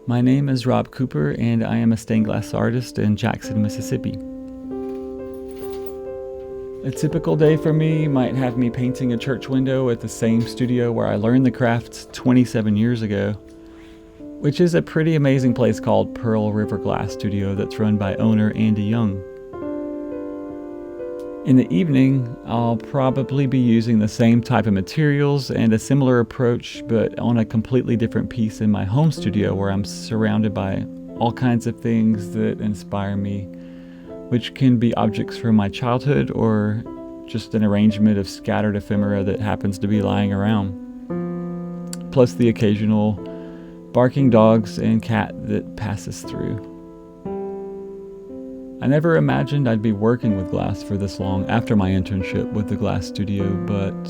My name is Rob Cooper, and I am a stained glass artist in Jackson, Mississippi. A typical day for me might have me painting a church window at the same studio where I learned the craft 27 years ago, which is a pretty amazing place called Pearl River Glass Studio that's run by owner Andy Young. In the evening, I'll probably be using the same type of materials and a similar approach, but on a completely different piece in my home studio where I'm surrounded by all kinds of things that inspire me, which can be objects from my childhood or just an arrangement of scattered ephemera that happens to be lying around, plus the occasional barking dogs and cat that passes through. I never imagined I'd be working with glass for this long after my internship with the glass studio, but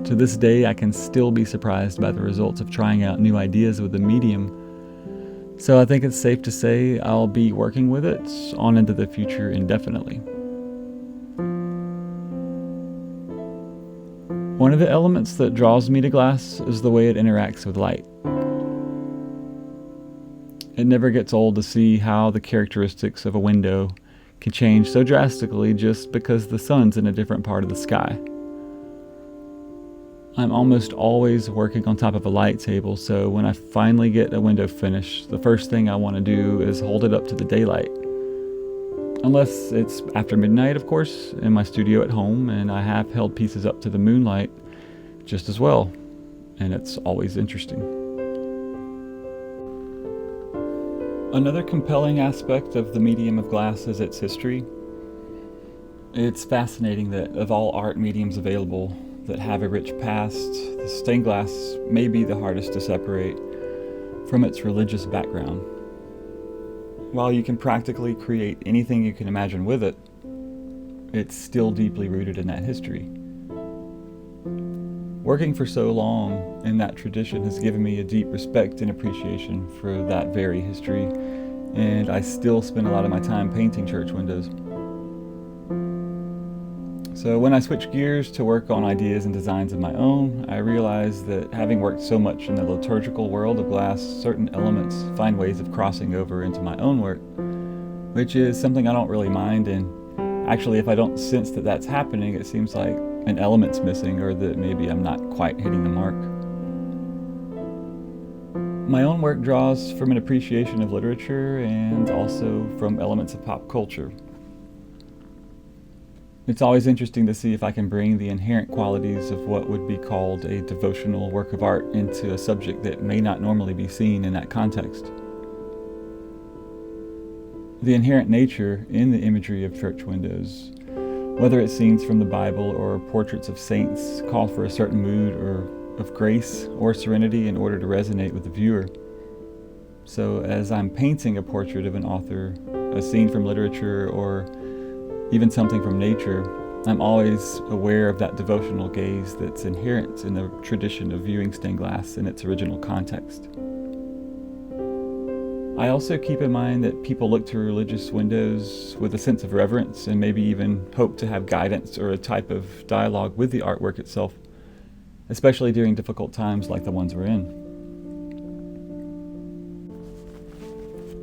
to this day I can still be surprised by the results of trying out new ideas with the medium. So I think it's safe to say I'll be working with it on into the future indefinitely. One of the elements that draws me to glass is the way it interacts with light. It never gets old to see how the characteristics of a window can change so drastically just because the sun's in a different part of the sky. I'm almost always working on top of a light table, so when I finally get a window finished, the first thing I want to do is hold it up to the daylight. Unless it's after midnight, of course, in my studio at home, and I have held pieces up to the moonlight just as well, and it's always interesting. Another compelling aspect of the medium of glass is its history. It's fascinating that of all art mediums available that have a rich past, the stained glass may be the hardest to separate from its religious background. While you can practically create anything you can imagine with it, it's still deeply rooted in that history. Working for so long in that tradition has given me a deep respect and appreciation for that very history, and I still spend a lot of my time painting church windows. So when I switch gears to work on ideas and designs of my own, I realize that having worked so much in the liturgical world of glass, certain elements find ways of crossing over into my own work, which is something I don't really mind, and actually if I don't sense that that's happening, it seems like an element's missing or that maybe I'm not quite hitting the mark. My own work draws from an appreciation of literature and also from elements of pop culture. It's always interesting to see if I can bring the inherent qualities of what would be called a devotional work of art into a subject that may not normally be seen in that context. The inherent nature in the imagery of church windows, whether it's scenes from the Bible or portraits of saints, call for a certain mood or of grace or serenity in order to resonate with the viewer. So as I'm painting a portrait of an author, a scene from literature, or even something from nature, I'm always aware of that devotional gaze that's inherent in the tradition of viewing stained glass in its original context. I also keep in mind that people look to religious windows with a sense of reverence and maybe even hope to have guidance or a type of dialogue with the artwork itself, especially during difficult times like the ones we're in.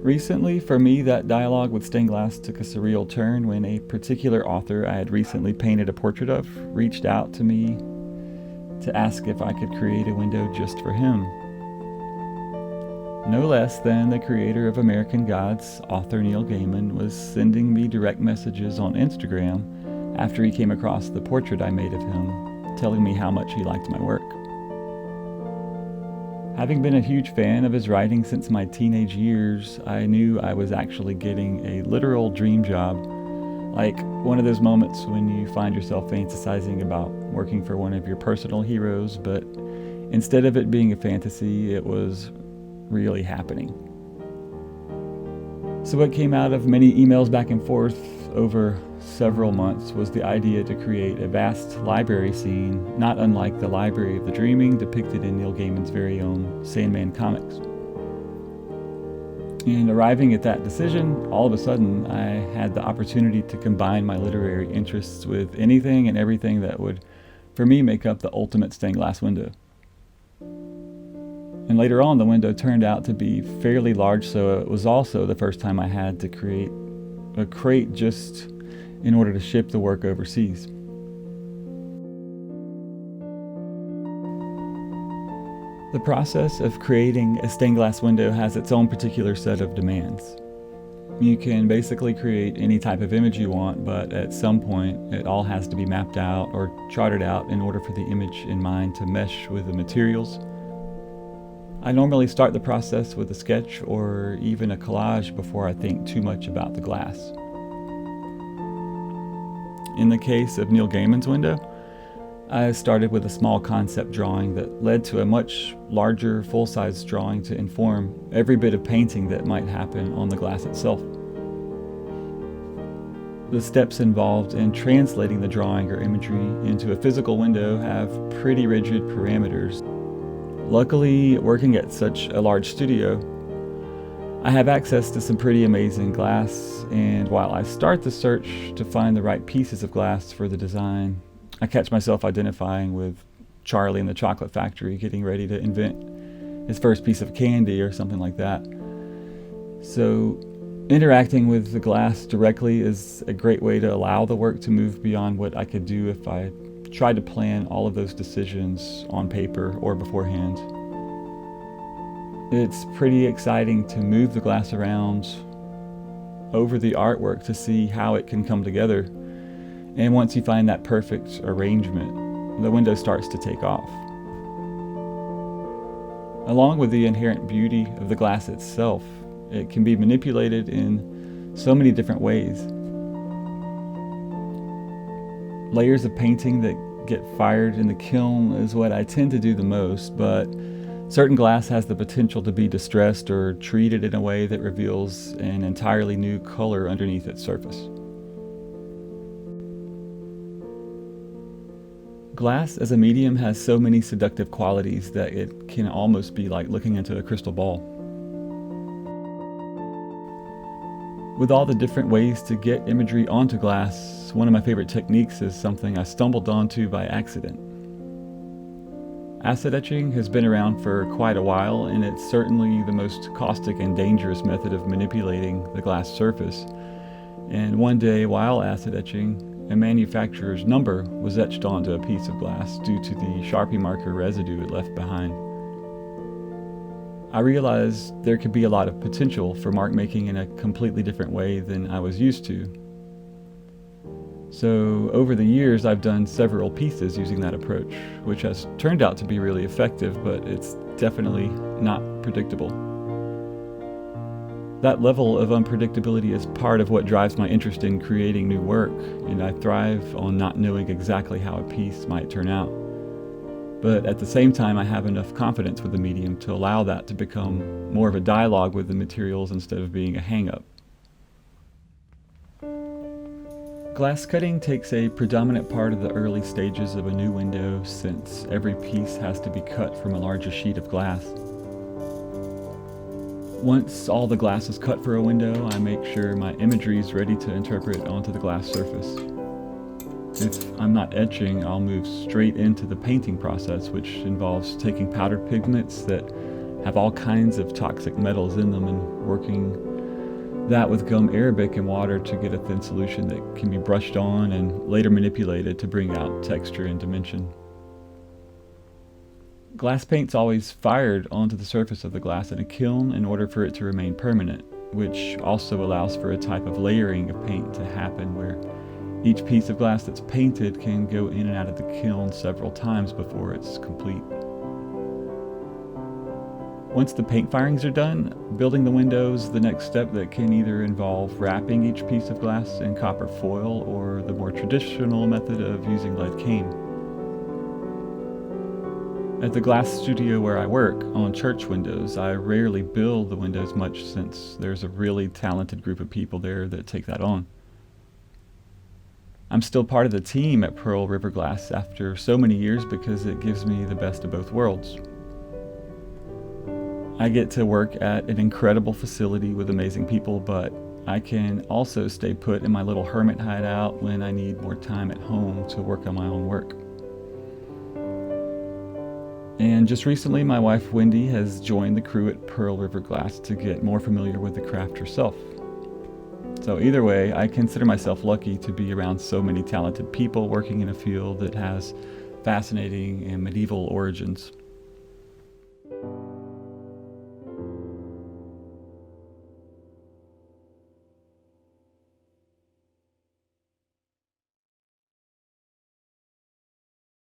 Recently, for me, that dialogue with stained glass took a surreal turn when a particular author I had recently painted a portrait of reached out to me to ask if I could create a window just for him. No less than the creator of American Gods, author Neil Gaiman, was sending me direct messages on Instagram after he came across the portrait I made of him, telling me how much he liked my work. Having been a huge fan of his writing since my teenage years, I knew I was actually getting a literal dream job, like one of those moments when you find yourself fantasizing about working for one of your personal heroes, but instead of it being a fantasy, it was really happening. So what came out of many emails back and forth over several months was the idea to create a vast library scene, not unlike the Library of the Dreaming depicted in Neil Gaiman's very own Sandman comics. And arriving at that decision, all of a sudden I had the opportunity to combine my literary interests with anything and everything that would, for me, make up the ultimate stained glass window. And later on, the window turned out to be fairly large, so it was also the first time I had to create a crate just in order to ship the work overseas. The process of creating a stained glass window has its own particular set of demands. You can basically create any type of image you want, but at some point it all has to be mapped out or charted out in order for the image in mind to mesh with the materials. I normally start the process with a sketch or even a collage before I think too much about the glass. In the case of Neil Gaiman's window, I started with a small concept drawing that led to a much larger full-size drawing to inform every bit of painting that might happen on the glass itself. The steps involved in translating the drawing or imagery into a physical window have pretty rigid parameters. Luckily, working at such a large studio, I have access to some pretty amazing glass, and while I start the search to find the right pieces of glass for the design, I catch myself identifying with Charlie in the Chocolate Factory getting ready to invent his first piece of candy or something like that. So interacting with the glass directly is a great way to allow the work to move beyond what I could do if I tried to plan all of those decisions on paper or beforehand. It's pretty exciting to move the glass around over the artwork to see how it can come together. And once you find that perfect arrangement, the window starts to take off. Along with the inherent beauty of the glass itself, it can be manipulated in so many different ways. Layers of painting that get fired in the kiln is what I tend to do the most, but certain glass has the potential to be distressed or treated in a way that reveals an entirely new color underneath its surface. Glass as a medium has so many seductive qualities that it can almost be like looking into a crystal ball. With all the different ways to get imagery onto glass, one of my favorite techniques is something I stumbled onto by accident. Acid etching has been around for quite a while, and it's certainly the most caustic and dangerous method of manipulating the glass surface. And one day, while acid etching, a manufacturer's number was etched onto a piece of glass due to the Sharpie marker residue it left behind. I realized there could be a lot of potential for mark making in a completely different way than I was used to. So over the years, I've done several pieces using that approach, which has turned out to be really effective, but it's definitely not predictable. That level of unpredictability is part of what drives my interest in creating new work, and I thrive on not knowing exactly how a piece might turn out. But at the same time, I have enough confidence with the medium to allow that to become more of a dialogue with the materials instead of being a hang-up. Glass cutting takes a predominant part of the early stages of a new window, since every piece has to be cut from a larger sheet of glass. Once all the glass is cut for a window, I make sure my imagery is ready to interpret onto the glass surface. If I'm not etching, I'll move straight into the painting process, which involves taking powdered pigments that have all kinds of toxic metals in them and working that with gum arabic and water to get a thin solution that can be brushed on and later manipulated to bring out texture and dimension. Glass paint's always fired onto the surface of the glass in a kiln in order for it to remain permanent, which also allows for a type of layering of paint to happen where each piece of glass that's painted can go in and out of the kiln several times before it's complete. Once the paint firings are done, building the windows is the next step that can either involve wrapping each piece of glass in copper foil or the more traditional method of using lead cane. At the glass studio where I work, on church windows, I rarely build the windows much since there's a really talented group of people there that take that on. I'm still part of the team at Pearl River Glass after so many years because it gives me the best of both worlds. I get to work at an incredible facility with amazing people, but I can also stay put in my little hermit hideout when I need more time at home to work on my own work. And just recently, my wife Wendy has joined the crew at Pearl River Glass to get more familiar with the craft herself. So either way, I consider myself lucky to be around so many talented people working in a field that has fascinating and medieval origins.